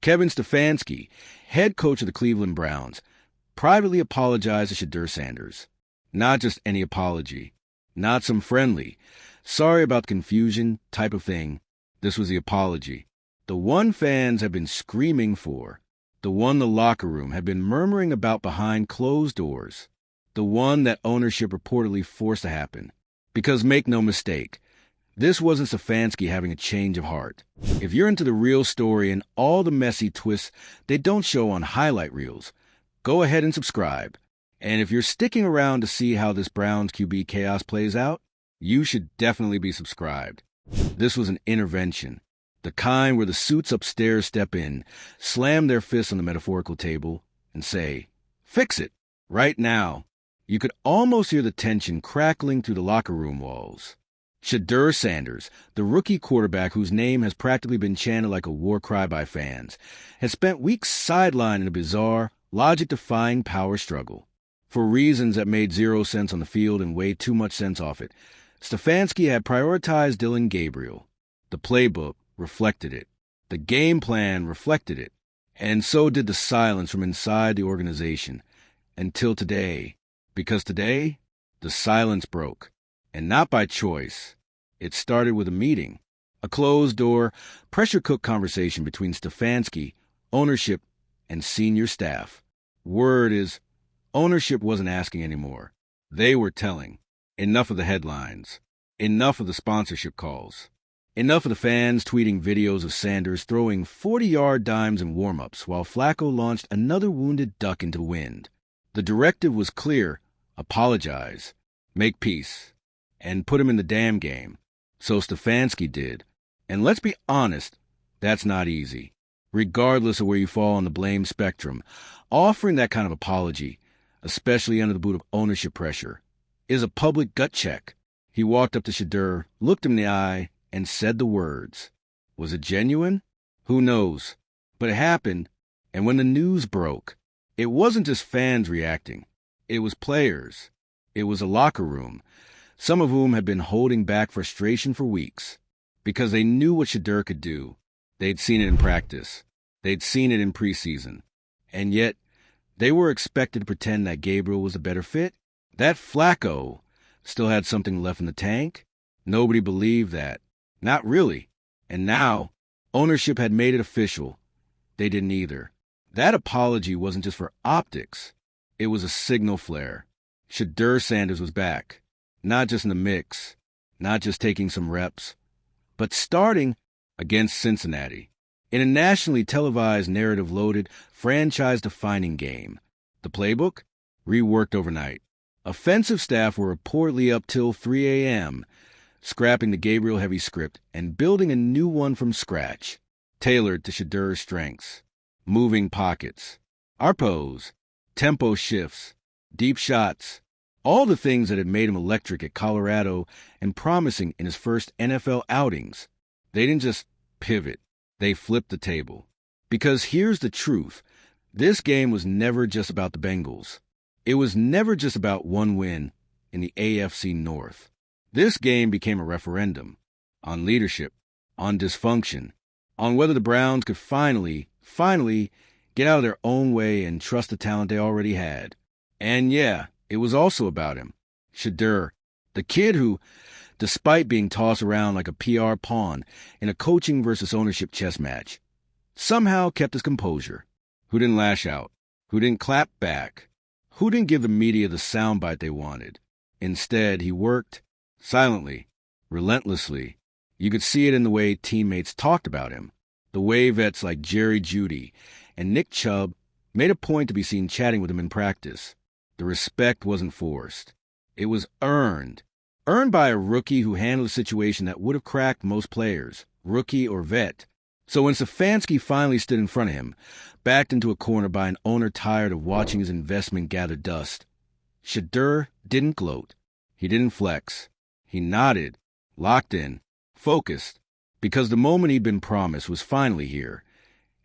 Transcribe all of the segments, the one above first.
Kevin Stefansky, head coach of the Cleveland Browns, privately apologized to Shedeur Sanders. Not just any apology. Not some friendly, sorry about the confusion type of thing. This was the apology. The one fans have been screaming for. The one the locker room had been murmuring about behind closed doors. The one that ownership reportedly forced to happen. Because make no mistake, this wasn't Stefansky having a change of heart. If you're into the real story and all the messy twists they don't show on highlight reels, go ahead and subscribe. And if you're sticking around to see how this Browns QB chaos plays out, you should definitely be subscribed. This was an intervention. The kind where the suits upstairs step in, slam their fists on the metaphorical table, and say, "Fix it, right now." You could almost hear the tension crackling through the locker room walls. Shedeur Sanders, the rookie quarterback whose name has practically been chanted like a war cry by fans, has spent weeks sidelined in a bizarre, logic-defying power struggle. For reasons that made zero sense on the field and way too much sense off it, Stefanski had prioritized Dillon Gabriel. The playbook reflected it. The game plan reflected it. And so did the silence from inside the organization. Until today. Because today, the silence broke. And not by choice. It started with a meeting. A closed-door, pressure-cooked conversation between Stefansky, ownership, and senior staff. Word is, ownership wasn't asking anymore. They were telling. Enough of the headlines. Enough of the sponsorship calls. Enough of the fans tweeting videos of Sanders throwing 40-yard dimes in warm-ups while Flacco launched another wounded duck into the wind. The directive was clear. Apologize. Make peace. And put him in the damn game. So Stefanski did. And let's be honest, that's not easy. Regardless of where you fall on the blame spectrum, offering that kind of apology, especially under the boot of ownership pressure, is a public gut check. He walked up to Shedeur, looked him in the eye, and said the words. Was it genuine? Who knows? But it happened, and when the news broke, it wasn't just fans reacting. It was players. It was a locker room, some of whom had been holding back frustration for weeks, because they knew what Shedeur could do. They'd seen it in practice. They'd seen it in preseason. And yet, they were expected to pretend that Gabriel was a better fit. That Flacco still had something left in the tank. Nobody believed that. Not really. And now, ownership had made it official. They didn't either. That apology wasn't just for optics. It was a signal flare. Shedeur Sanders was back. Not just in the mix. Not just taking some reps. But starting against Cincinnati. In a nationally televised, narrative-loaded, franchise-defining game. The playbook? Reworked overnight. Offensive staff were reportedly up till 3 a.m., scrapping the Gabriel-heavy script and building a new one from scratch, tailored to Shedeur's strengths. Moving pockets, arpos, tempo shifts, deep shots, all the things that had made him electric at Colorado and promising in his first NFL outings. They didn't just pivot, they flipped the table. Because here's the truth, this game was never just about the Bengals. It was never just about one win in the AFC North. This game became a referendum on leadership, on dysfunction, on whether the Browns could finally get out of their own way and trust the talent they already had. And yeah, it was also about him, Shedeur, the kid who, despite being tossed around like a PR pawn in a coaching versus ownership chess match, somehow kept his composure, who didn't lash out, who didn't clap back, who didn't give the media the soundbite they wanted. Instead, he worked silently, relentlessly. You could see it in the way teammates talked about him, the way vets like Jerry Jeudy and Nick Chubb made a point to be seen chatting with him in practice. The respect wasn't forced. It was earned. Earned by a rookie who handled a situation that would have cracked most players, rookie or vet. So when Stefanski finally stood in front of him, backed into a corner by an owner tired of watching his investment gather dust, Shedeur didn't gloat. He didn't flex. He nodded, locked in, focused, because the moment he'd been promised was finally here,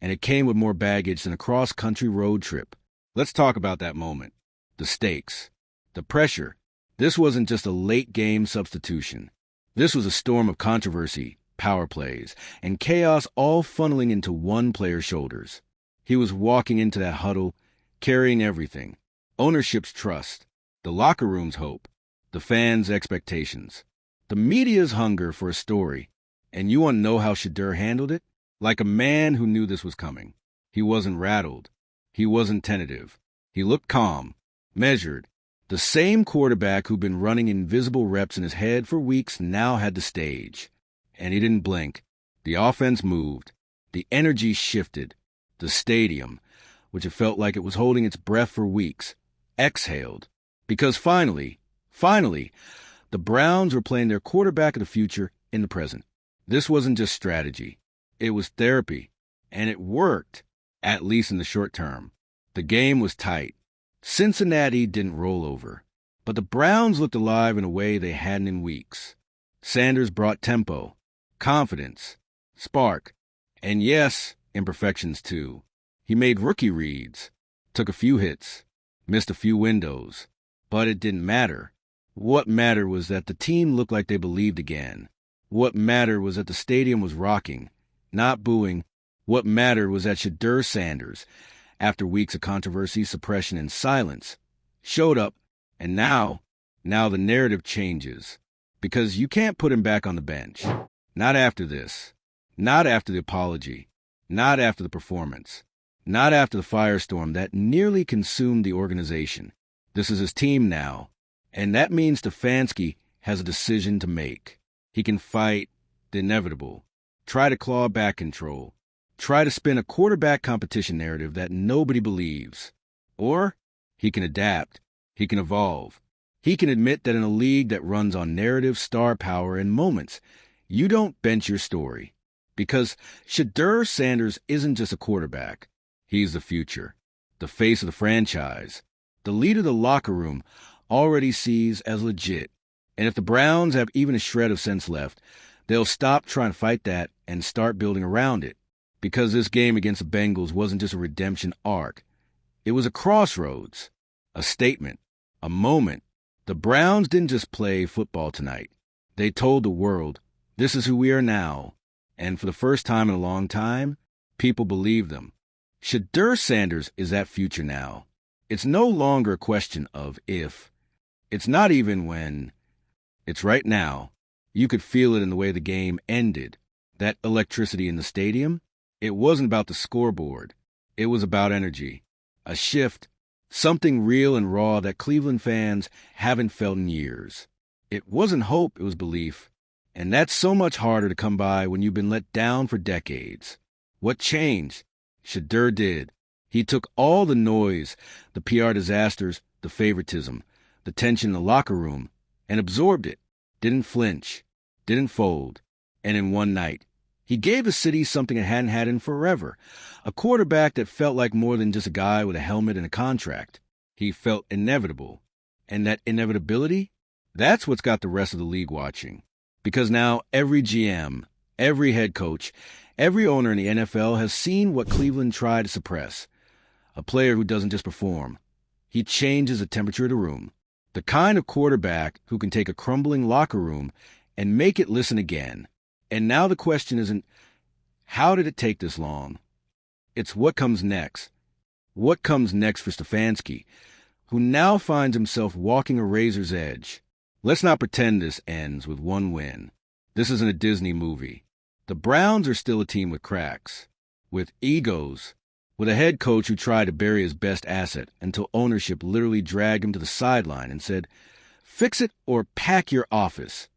and it came with more baggage than a cross-country road trip. Let's talk about that moment. The stakes. The pressure. This wasn't just a late-game substitution. This was a storm of controversy power plays, and chaos all funneling into one player's shoulders. He was walking into that huddle, carrying everything: ownership's trust, the locker room's hope, the fans' expectations, the media's hunger for a story. And you want to know how Shedeur handled it? Like a man who knew this was coming. He wasn't rattled. He wasn't tentative. He looked calm, measured. The same quarterback who'd been running invisible reps in his head for weeks now had the stage. And he didn't blink. The offense moved. The energy shifted. The stadium, which it felt like it was holding its breath for weeks, exhaled. Because finally, the Browns were playing their quarterback of the future in the present. This wasn't just strategy. It was therapy. And it worked, at least in the short term. The game was tight. Cincinnati didn't roll over. But the Browns looked alive in a way they hadn't in weeks. Sanders brought tempo, confidence, spark, and yes, imperfections too. He made rookie reads, took a few hits, missed a few windows. But it didn't matter. What mattered was that the team looked like they believed again. What mattered was that the stadium was rocking, not booing. What mattered was that Shedeur Sanders, after weeks of controversy, suppression, and silence, showed up, and now the narrative changes. Because you can't put him back on the bench. Not after this. Not after the apology. Not after the performance. Not after the firestorm that nearly consumed the organization. This is his team now, and that means Stefansky has a decision to make. He can fight the inevitable, try to claw back control, try to spin a quarterback competition narrative that nobody believes. Or he can adapt, he can evolve. He can admit that in a league that runs on narrative, star power, and moments, you don't bench your story. Because Shedeur Sanders isn't just a quarterback. He's the future, the face of the franchise. The leader of the locker room already sees as legit. And if the Browns have even a shred of sense left, they'll stop trying to fight that and start building around it. Because this game against the Bengals wasn't just a redemption arc. It was a crossroads, a statement, a moment. The Browns didn't just play football tonight. They told the world, this is who we are now. And for the first time in a long time, people believe them. Shedeur Sanders is that future now. It's no longer a question of if. It's not even when. It's right now. You could feel it in the way the game ended. That electricity in the stadium. It wasn't about the scoreboard. It was about energy. A shift. Something real and raw that Cleveland fans haven't felt in years. It wasn't hope, it was belief. And that's so much harder to come by when you've been let down for decades. What changed? Shedeur did. He took all the noise, the PR disasters, the favoritism, the tension in the locker room, and absorbed it. Didn't flinch. Didn't fold. And in one night, he gave the city something it hadn't had in forever. A quarterback that felt like more than just a guy with a helmet and a contract. He felt inevitable. And that inevitability, that's what's got the rest of the league watching. Because now every GM, every head coach, every owner in the NFL has seen what Cleveland tried to suppress. A player who doesn't just perform. He changes the temperature of the room. The kind of quarterback who can take a crumbling locker room and make it listen again. And now the question isn't, how did it take this long? It's what comes next. What comes next for Stefansky, who now finds himself walking a razor's edge. Let's not pretend this ends with one win. This isn't a Disney movie. The Browns are still a team with cracks, with egos, with a head coach who tried to bury his best asset until ownership literally dragged him to the sideline and said, fix it or pack your office.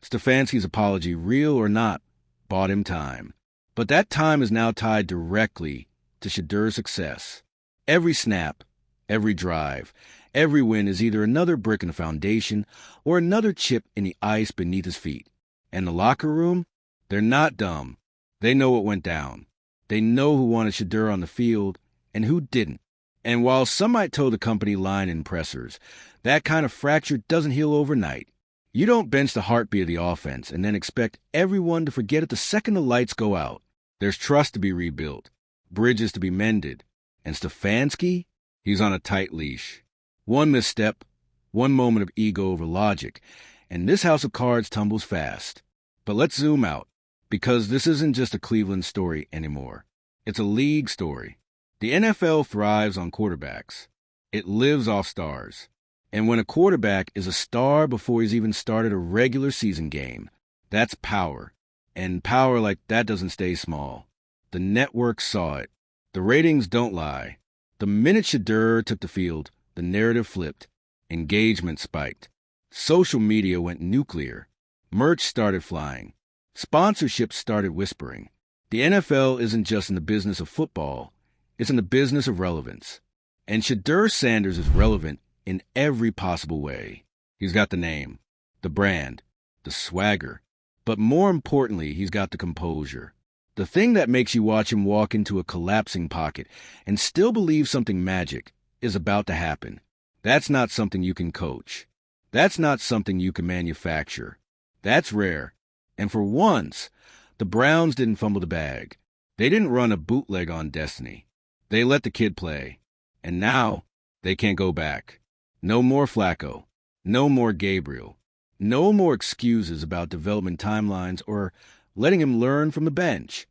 Stefansky's apology, real or not, bought him time. But that time is now tied directly to Shedeur's success. Every snap, every drive, every win is either another brick in the foundation or another chip in the ice beneath his feet. And the locker room? They're not dumb. They know what went down. They know who wanted Shedeur on the field and who didn't. And while some might toe the company line in pressers, that kind of fracture doesn't heal overnight. You don't bench the heartbeat of the offense and then expect everyone to forget it the second the lights go out. There's trust to be rebuilt, bridges to be mended. And Stefansky? He's on a tight leash. One misstep, one moment of ego over logic, and this house of cards tumbles fast. But let's zoom out. because this isn't just a Cleveland story anymore. It's a league story. The NFL thrives on quarterbacks. It lives off stars. And when a quarterback is a star before he's even started a regular season game, that's power. And power like that doesn't stay small. The network saw it. The ratings don't lie. The minute Shedeur took the field, the narrative flipped. Engagement spiked. Social media went nuclear. Merch started flying. Sponsorships started whispering. The NFL isn't just in the business of football. It's in the business of relevance. And Shedeur Sanders is relevant in every possible way. He's got the name, the brand, the swagger. But more importantly, he's got the composure. The thing that makes you watch him walk into a collapsing pocket and still believe something magic is about to happen. That's not something you can coach. That's not something you can manufacture. That's rare. And for once, the Browns didn't fumble the bag. They didn't run a bootleg on destiny. They let the kid play. And now, they can't go back. No more Flacco. No more Gabriel. No more excuses about development timelines or letting him learn from the bench.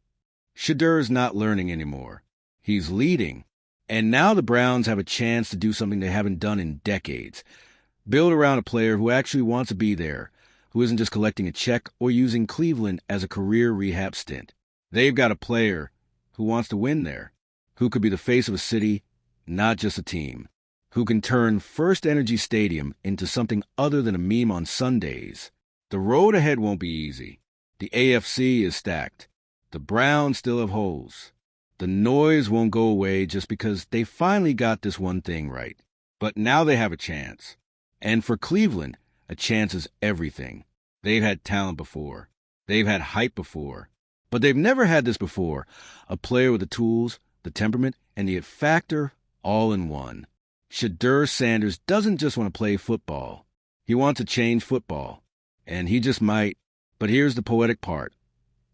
Shedeur's not learning anymore. He's leading. And now the Browns have a chance to do something they haven't done in decades. Build around a player who actually wants to be there, who isn't just collecting a check or using Cleveland as a career rehab stint. They've got a player who wants to win there, who could be the face of a city, not just a team, who can turn First Energy Stadium into something other than a meme on Sundays. The road ahead won't be easy. The AFC is stacked. The Browns still have holes. The noise won't go away just because they finally got this one thing right. But now they have a chance. And for Cleveland, a chance is everything. They've had talent before. They've had hype before. But they've never had this before. A player with the tools, the temperament, and the it factor all in one. Shedeur Sanders doesn't just want to play football. He wants to change football. And he just might. But here's the poetic part.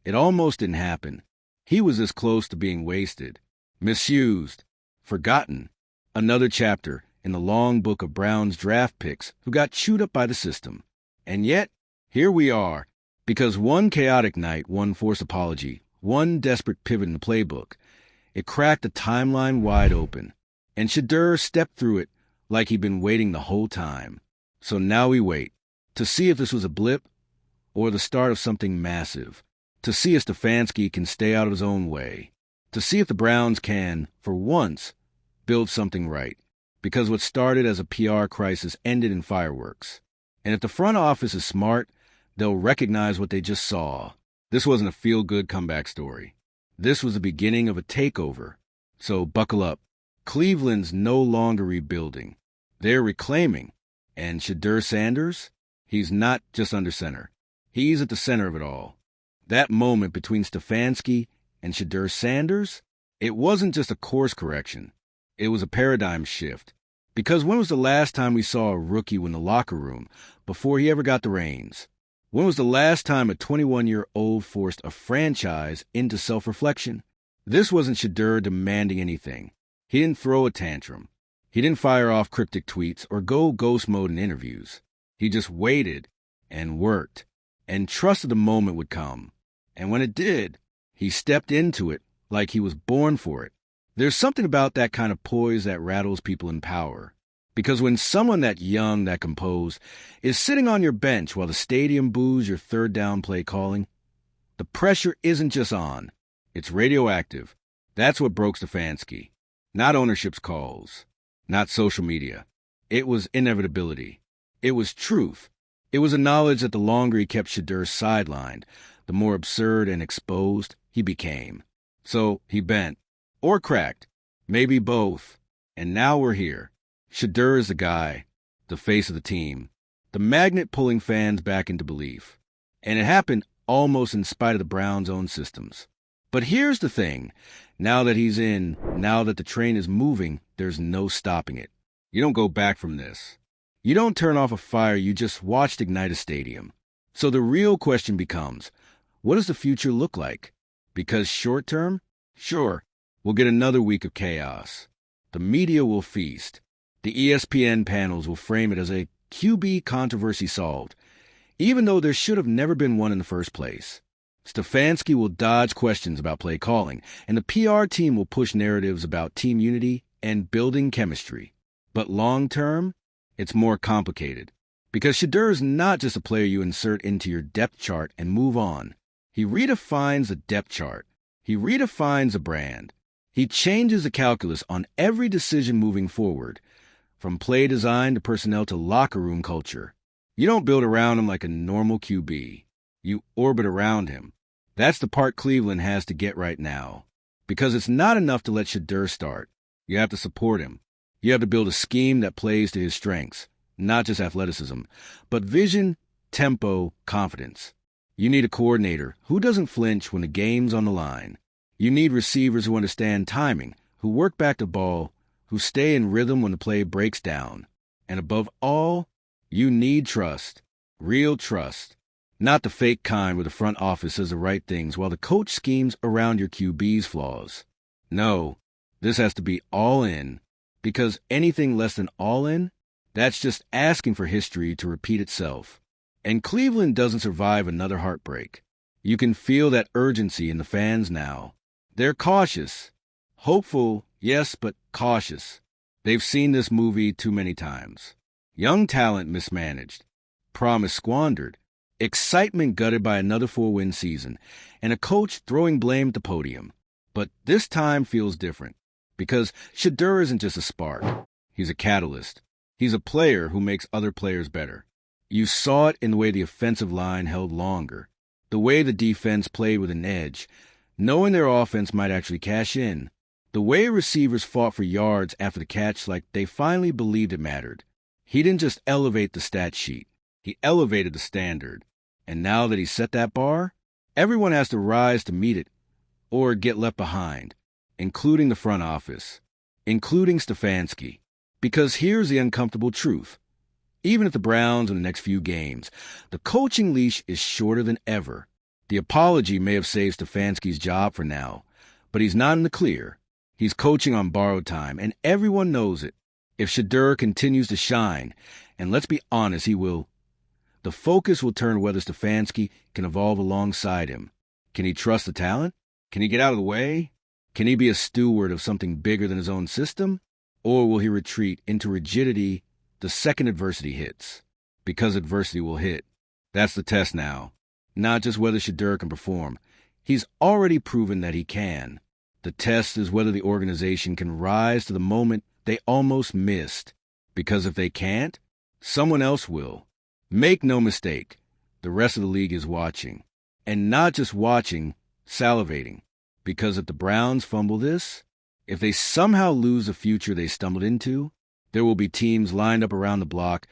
It almost didn't happen. He was this close to being wasted, misused, forgotten. Another chapter in the long book of Browns draft picks who got chewed up by the system. And yet, here we are, because one chaotic night, one forced apology, one desperate pivot in the playbook, it cracked the timeline wide open. And Shedeur stepped through it like he'd been waiting the whole time. So now we wait, to see if this was a blip or the start of something massive, to see if Stefanski can stay out of his own way, to see if the Browns can, for once, build something right. Because what started as a PR crisis ended in fireworks. And if the front office is smart, they'll recognize what they just saw. This wasn't a feel-good comeback story. This was the beginning of a takeover. So buckle up. Cleveland's no longer rebuilding. They're reclaiming. And Shedeur Sanders? He's not just under center. He's at the center of it all. That moment between Stefansky and Shedeur Sanders, it wasn't just a course correction. It was a paradigm shift. Because when was the last time we saw a rookie win the locker room before he ever got the reins? When was the last time a 21-year-old forced a franchise into self-reflection? This wasn't Shedeur demanding anything. He didn't throw a tantrum. He didn't fire off cryptic tweets or go ghost mode in interviews. He just waited and worked and trusted the moment would come. And when it did, he stepped into it like he was born for it. There's something about that kind of poise that rattles people in power. Because when someone that young, that composed, is sitting on your bench while the stadium boos your third down play calling, the pressure isn't just on. It's radioactive. That's what broke Stefansky. Not ownership's calls. Not social media. It was inevitability. It was truth. It was a knowledge that the longer he kept Shedeur sidelined, the more absurd and exposed he became. So he bent. Or cracked. Maybe both. And now we're here. Shedeur is the guy, the face of the team, the magnet pulling fans back into belief. And it happened almost in spite of the Browns' own systems. But here's the thing. Now that he's in, now that the train is moving, there's no stopping it. You don't go back from this. You don't turn off a fire you just watched ignite a stadium. So the real question becomes, what does the future look like? Because short term? Sure, we'll get another week of chaos. The media will feast. The ESPN panels will frame it as a QB controversy solved, even though there should have never been one in the first place. Stefanski will dodge questions about play calling, and the PR team will push narratives about team unity and building chemistry. But long-term, it's more complicated. Because Shedeur is not just a player you insert into your depth chart and move on. He redefines the depth chart. He redefines a brand. He changes the calculus on every decision moving forward, from play design to personnel to locker room culture. You don't build around him like a normal QB. You orbit around him. That's the part Cleveland has to get right now. Because it's not enough to let Shedeur start. You have to support him. You have to build a scheme that plays to his strengths, not just athleticism, but vision, tempo, confidence. You need a coordinator who doesn't flinch when the game's on the line. You need receivers who understand timing, who work back the ball, who stay in rhythm when the play breaks down. And above all, you need trust, real trust. Not the fake kind where the front office says the right things while the coach schemes around your QB's flaws. No, this has to be all in, because anything less than all in, that's just asking for history to repeat itself. And Cleveland doesn't survive another heartbreak. You can feel that urgency in the fans now. They're cautious. Hopeful, yes, but cautious. They've seen this movie too many times. Young talent mismanaged. Promise squandered. Excitement gutted by another 4-win season, and a coach throwing blame at the podium. But this time feels different, because Shedeur isn't just a spark. He's a catalyst. He's a player who makes other players better. You saw it in the way the offensive line held longer, the way the defense played with an edge, knowing their offense might actually cash in, the way receivers fought for yards after the catch like they finally believed it mattered. He didn't just elevate the stat sheet. He elevated the standard. And now that he's set that bar, everyone has to rise to meet it or get left behind, including the front office, including Stefansky. Because here's the uncomfortable truth. Even if the Browns in the next few games, the coaching leash is shorter than ever. The apology may have saved Stefansky's job for now, but he's not in the clear. He's coaching on borrowed time, and everyone knows it. If Shedeur continues to shine, and let's be honest, he will, the focus will turn to whether Stefanski can evolve alongside him. Can he trust the talent? Can he get out of the way? Can he be a steward of something bigger than his own system? Or will he retreat into rigidity the second adversity hits? Because adversity will hit. That's the test now. Not just whether Shedeur can perform. He's already proven that he can. The test is whether the organization can rise to the moment they almost missed. Because if they can't, someone else will. Make no mistake, the rest of the league is watching. And not just watching, salivating. Because if the Browns fumble this, if they somehow lose the future they stumbled into, there will be teams lined up around the block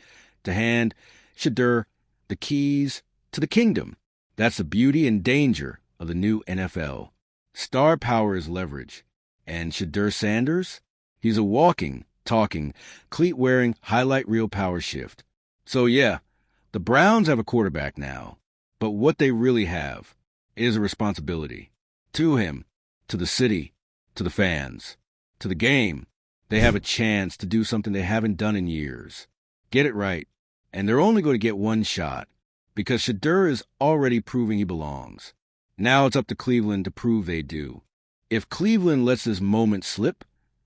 to hand Shedeur the keys to the kingdom. That's the beauty and danger of the new NFL. Star power is leverage. And Shedeur Sanders? He's a walking, talking, cleat-wearing, highlight reel power shift. So yeah, the Browns have a quarterback now, but what they really have is a responsibility. To him, to the city, to the fans, to the game. They have a chance to do something they haven't done in years. Get it right, and they're only going to get one shot, because Shedeur is already proving he belongs. Now it's up to Cleveland to prove they do. If Cleveland lets this moment slip,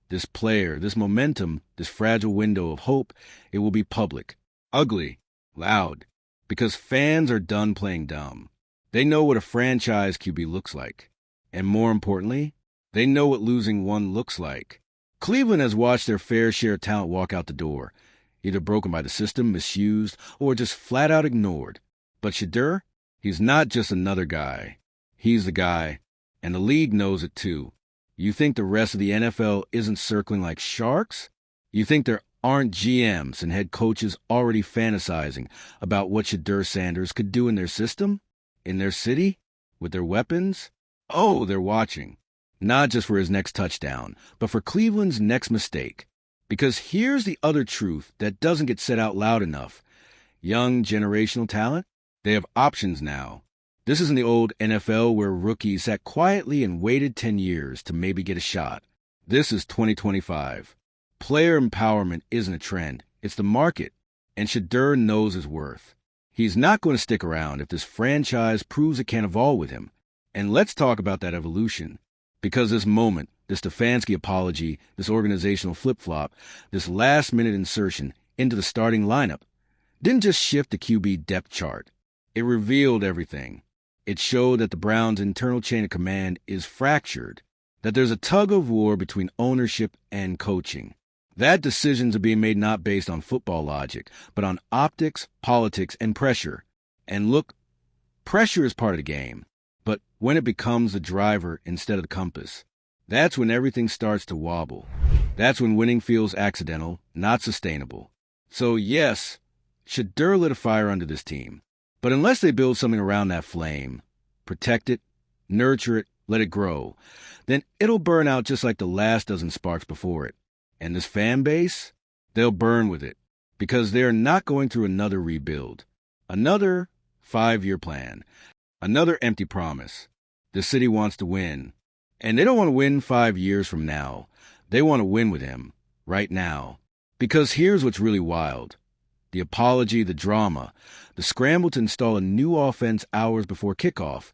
this player, this momentum, this fragile window of hope, it will be public, ugly, loud, because fans are done playing dumb. They know what a franchise QB looks like. And more importantly, they know what losing one looks like. Cleveland has watched their fair share of talent walk out the door, either broken by the system, misused, or just flat out ignored. But Shedeur, he's not just another guy. He's the guy, and the league knows it too. You think the rest of the NFL isn't circling like sharks? You think there aren't GMs and head coaches already fantasizing about what Shedeur Sanders could do in their system, in their city, with their weapons? Oh, they're watching. Not just for his next touchdown, but for Cleveland's next mistake. Because here's the other truth that doesn't get said out loud enough. Young generational talent, they have options now. This isn't the old NFL where rookies sat quietly and waited 10 years to maybe get a shot. This is 2025. Player empowerment isn't a trend. It's the market. And Shedeur knows his worth. He's not going to stick around if this franchise proves it can't evolve with him. And let's talk about that evolution. Because this moment, this Stefansky apology, this organizational flip-flop, this last-minute insertion into the starting lineup, didn't just shift the QB depth chart. It revealed everything. It showed that the Browns' internal chain of command is fractured, that there's a tug-of-war between ownership and coaching. That decisions are being made not based on football logic, but on optics, politics, and pressure. And look, pressure is part of the game. But when it becomes the driver instead of the compass, that's when everything starts to wobble. That's when winning feels accidental, not sustainable. So yes, Shedeur lit a fire under this team. But unless they build something around that flame, protect it, nurture it, let it grow, then it'll burn out just like the last dozen sparks before it. And this fan base, they'll burn with it because they're not going through another rebuild, another 5-year plan, another empty promise. The city wants to win, and they don't want to win 5 years from now. They want to win with him right now. Because here's what's really wild. The apology, the drama, the scramble to install a new offense hours before kickoff,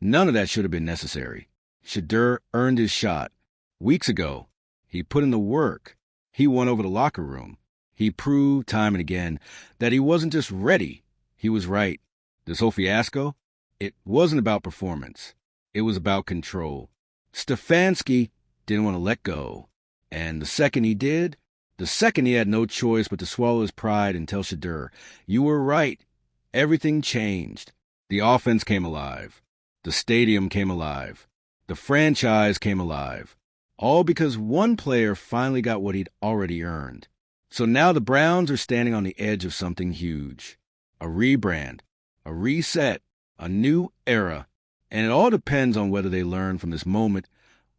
none of that should have been necessary. Shedeur earned his shot. Weeks ago, he put in the work. He won over the locker room. He proved time and again that he wasn't just ready, he was right. This whole fiasco, it wasn't about performance. It was about control. Stefansky didn't want to let go. And the second he did, the second he had no choice but to swallow his pride and tell Shedeur, you were right. Everything changed. The offense came alive. The stadium came alive. The franchise came alive. All because one player finally got what he'd already earned. So now the Browns are standing on the edge of something huge. A rebrand, a reset, a new era. And it all depends on whether they learn from this moment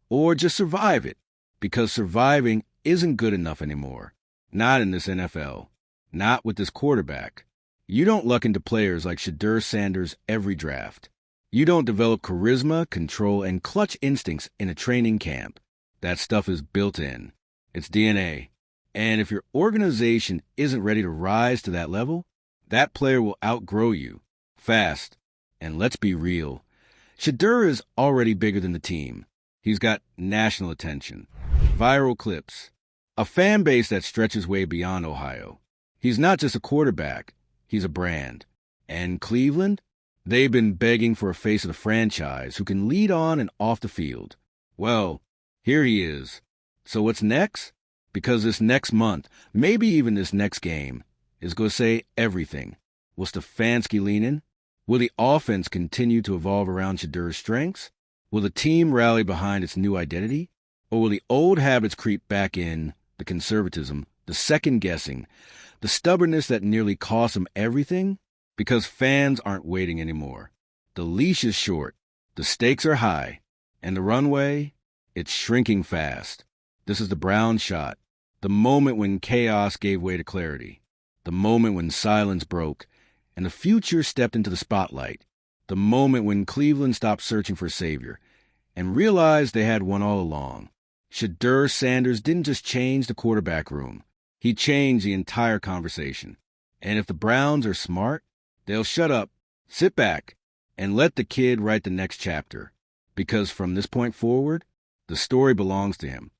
or just survive it. Because surviving isn't good enough anymore. Not in this NFL. Not with this quarterback. You don't luck into players like Shedeur Sanders every draft. You don't develop charisma, control, and clutch instincts in a training camp. That stuff is built in. It's DNA. And if your organization isn't ready to rise to that level, that player will outgrow you. Fast. And let's be real. Shedeur is already bigger than the team. He's got national attention, viral clips, a fan base that stretches way beyond Ohio. He's not just a quarterback. He's a brand. And Cleveland? They've been begging for a face of the franchise who can lead on and off the field. Well, here he is. So what's next? Because this next month, maybe even this next game, is going to say everything. Will Stefanski lean in? Will the offense continue to evolve around Shedeur's strengths? Will the team rally behind its new identity? Or will the old habits creep back in, the conservatism, the second-guessing, the stubbornness that nearly cost him everything? Because fans aren't waiting anymore. The leash is short, the stakes are high, and the runway, it's shrinking fast. This is the Brown shot, the moment when chaos gave way to clarity, the moment when silence broke, and the future stepped into the spotlight, the moment when Cleveland stopped searching for a savior and realized they had one all along. Shedeur Sanders didn't just change the quarterback room. He changed the entire conversation. And if the Browns are smart, they'll shut up, sit back, and let the kid write the next chapter. Because from this point forward, the story belongs to him.